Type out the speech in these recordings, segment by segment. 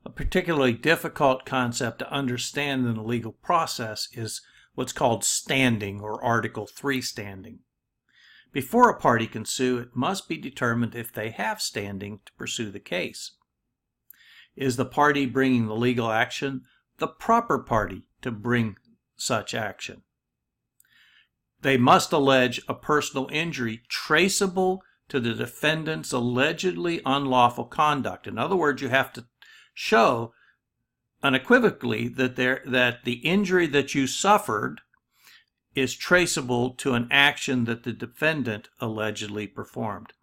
A particularly difficult concept to understand in the legal process is what's called standing, or Article 3 standing. Before a party can sue, it must be determined if they have standing to pursue the case. Is the party bringing the legal action the proper party to bring such action? They must allege a personal injury traceable to the defendant's allegedly unlawful conduct. In other words, you have to show unequivocally that the injury that you suffered is traceable to an action that the defendant allegedly performed.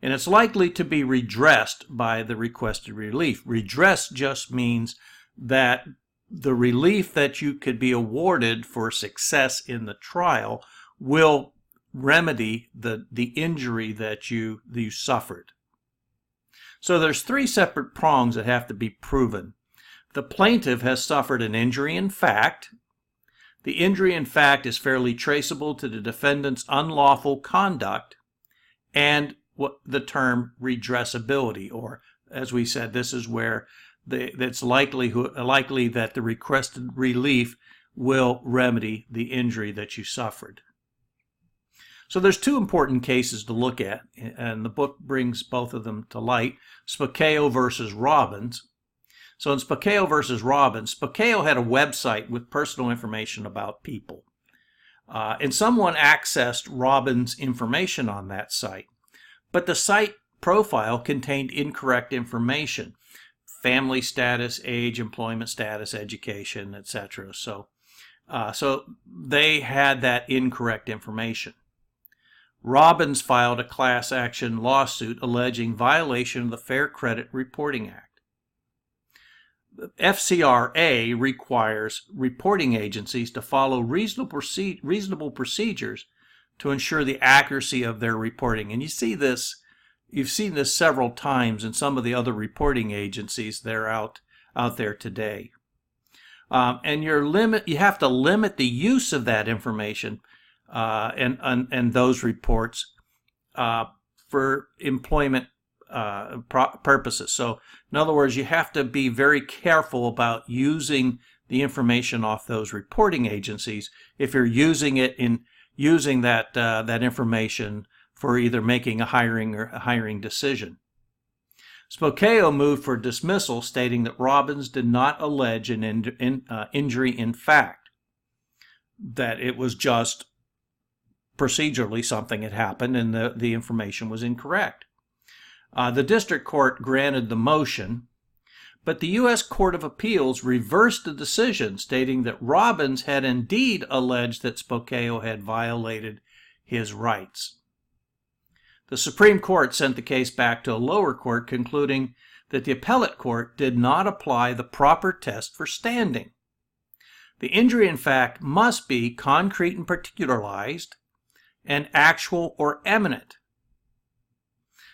And it's likely to be redressed by the requested relief. Redress just means that the relief that you could be awarded for success in the trial will remedy the injury that you suffered. So there's three separate prongs that have to be proven. The plaintiff has suffered an injury in fact. The injury in fact is fairly traceable to the defendant's unlawful conduct, and what the term redressability, or as we said, this is where it's likely that the requested relief will remedy the injury that you suffered. So there's two important cases to look at, and the book brings both of them to light. Spokeo versus Robbins. So in Spokeo versus Robbins, Spokeo had a website with personal information about people. And someone accessed Robbins' information on that site. But the site profile contained incorrect information: family status, age, employment status, education, etc. So they had that incorrect information. Robbins filed a class action lawsuit alleging violation of the Fair Credit Reporting Act. The FCRA requires reporting agencies to follow reasonable procedures to ensure the accuracy of their reporting. And you've seen this several times in some of the other reporting agencies that are out there today. And you have to limit the use of that information and those reports for employment purposes. So in other words, you have to be very careful about using the information off those reporting agencies if you're using that information for either making a hiring decision. Spokeo moved for dismissal, stating that Robbins did not allege an injury in fact, that it was just procedurally something had happened and the information was incorrect. The district court granted the motion, but the U.S. Court of Appeals reversed the decision, stating that Robbins had indeed alleged that Spokeo had violated his rights. The Supreme Court sent the case back to a lower court, concluding that the appellate court did not apply the proper test for standing. The injury, in fact, must be concrete and particularized and actual or eminent.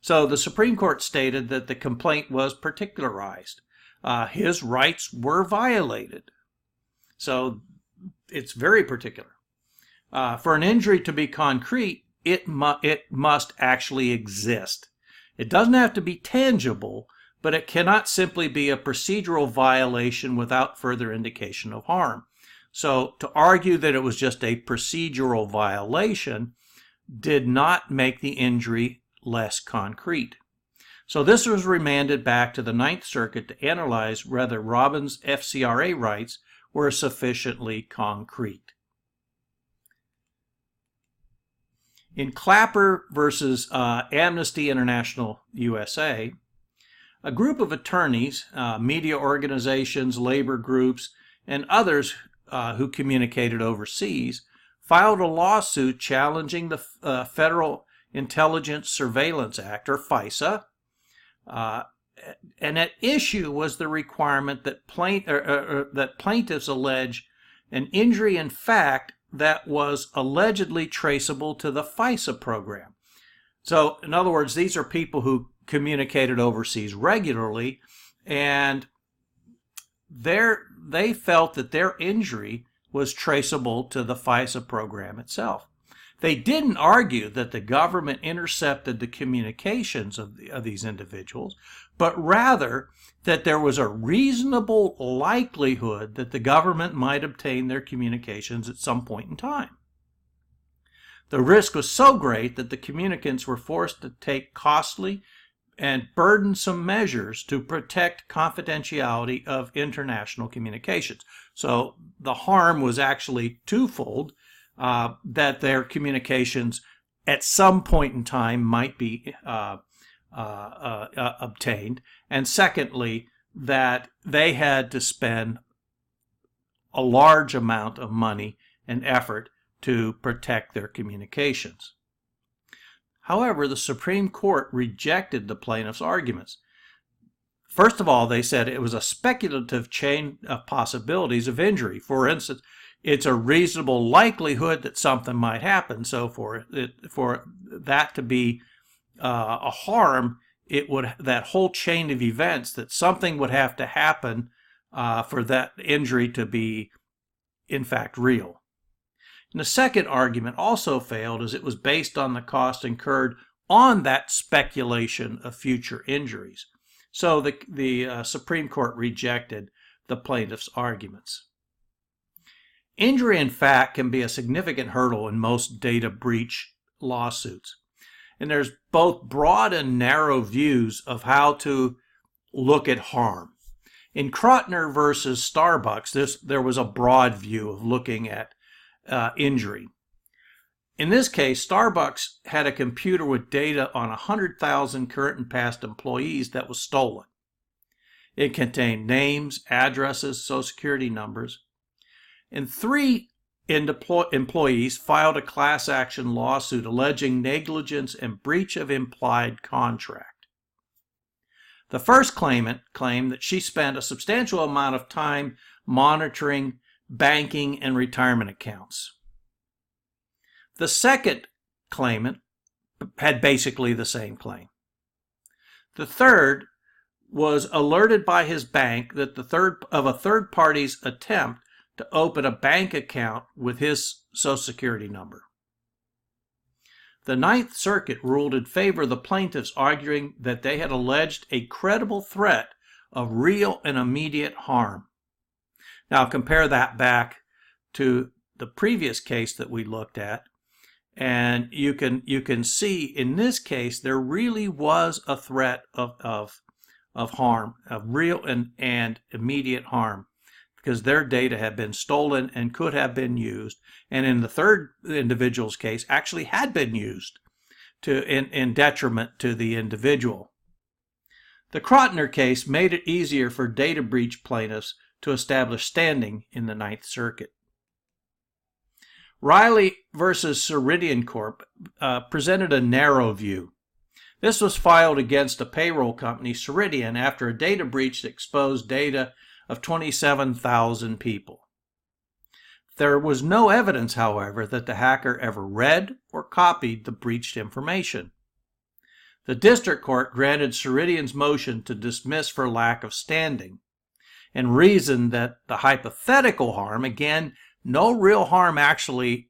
So the Supreme Court stated that the complaint was particularized. His rights were violated. So it's very particular. For an injury to be concrete, it must actually exist. It doesn't have to be tangible, but it cannot simply be a procedural violation without further indication of harm. So to argue that it was just a procedural violation did not make the injury less concrete. So this was remanded back to the Ninth Circuit to analyze whether Robbins' FCRA rights were sufficiently concrete. In Clapper versus Amnesty International USA, a group of attorneys, media organizations, labor groups, and others who communicated overseas filed a lawsuit challenging the Federal Intelligence Surveillance Act, or FISA, and at issue was the requirement that plaintiffs allege an injury in fact that was allegedly traceable to the FISA program. So, in other words, these are people who communicated overseas regularly, and they felt that their injury was traceable to the FISA program itself. They didn't argue that the government intercepted the communications of these individuals, but rather that there was a reasonable likelihood that the government might obtain their communications at some point in time. The risk was so great that the communicants were forced to take costly and burdensome measures to protect confidentiality of international communications. So the harm was actually twofold, that their communications at some point in time might be obtained, and secondly, that they had to spend a large amount of money and effort to protect their communications. However, the Supreme Court rejected the plaintiffs' arguments. First of all, they said it was a speculative chain of possibilities of injury. For instance, it's a reasonable likelihood that something might happen. So for that to be a harm, that whole chain of events, that something would have to happen for that injury to be in fact real. And the second argument also failed, as it was based on the cost incurred on that speculation of future injuries. So the Supreme Court rejected the plaintiffs' arguments. Injury in fact can be a significant hurdle in most data breach lawsuits. And there's both broad and narrow views of how to look at harm. In Krotner versus Starbucks, there was a broad view of looking at injury. In this case, Starbucks had a computer with data on 100,000 current and past employees that was stolen. It contained names, addresses, social security numbers, and 3 employees filed a class action lawsuit alleging negligence and breach of implied contract. The first claimant claimed that she spent a substantial amount of time monitoring banking and retirement accounts. The second claimant had basically the same claim. The third was alerted by his bank that a third party's attempt to open a bank account with his Social Security number. The Ninth Circuit ruled in favor of the plaintiffs, arguing that they had alleged a credible threat of real and immediate harm. Now compare that back to the previous case that we looked at, and you can see in this case there really was a threat of harm, of real and immediate harm, because their data had been stolen and could have been used, and in the third individual's case actually had been used in detriment to the individual. The Krotner case made it easier for data breach plaintiffs to establish standing in the Ninth Circuit. Riley versus Ceridian Corp. Presented a narrow view. This was filed against a payroll company, Ceridian, after a data breach that exposed data of 27,000 people. There was no evidence, however, that the hacker ever read or copied the breached information. The district court granted Ceridian's motion to dismiss for lack of standing, and reasoned that the hypothetical harm, again, no real harm actually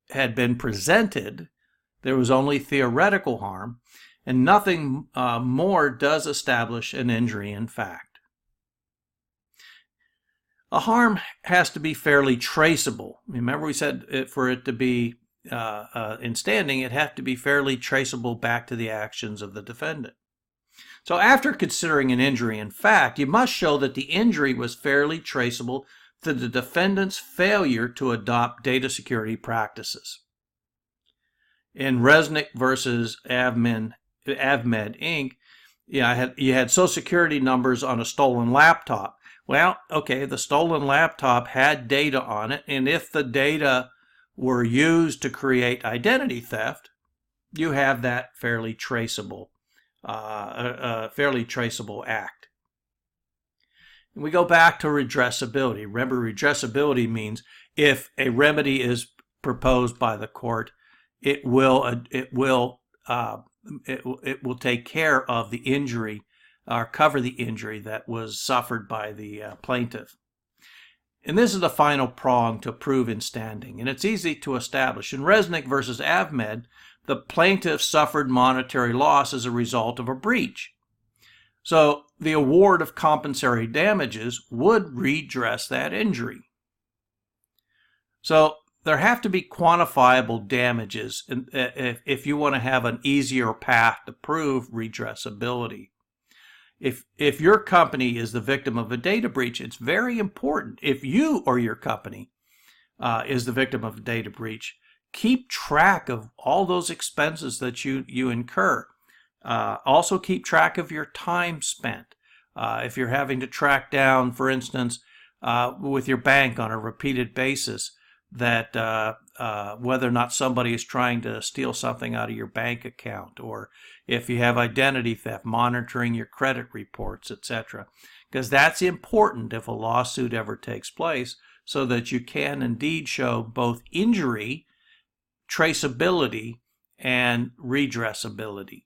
had been presented, there was only theoretical harm, and nothing more does establish an injury in fact. A harm has to be fairly traceable. Remember we said for it to be in standing, it has to be fairly traceable back to the actions of the defendant. So after considering an injury in fact, you must show that the injury was fairly traceable to the defendant's failure to adopt data security practices. In Resnick versus Avmed Inc., you had Social Security numbers on a stolen laptop. Well, okay, the stolen laptop had data on it, and if the data were used to create identity theft, you have that fairly traceable act. And we go back to redressability. Remember, redressability means if a remedy is proposed by the court, it will take care of the injury or cover the injury that was suffered by the plaintiff. And this is the final prong to prove in standing, and it's easy to establish. In Resnick versus Avmed, the plaintiff suffered monetary loss as a result of a breach. So the award of compensatory damages would redress that injury. So there have to be quantifiable damages if you want to have an easier path to prove redressability. If your company is the victim of a data breach, it's very important. If you or your company is the victim of a data breach, keep track of all those expenses that you incur. Also keep track of your time spent. If you're having to track down, for instance, with your bank on a repeated basis, that whether or not somebody is trying to steal something out of your bank account, or if you have identity theft, monitoring your credit reports, etc. Because that's important if a lawsuit ever takes place, so that you can indeed show both injury, traceability, and redressability.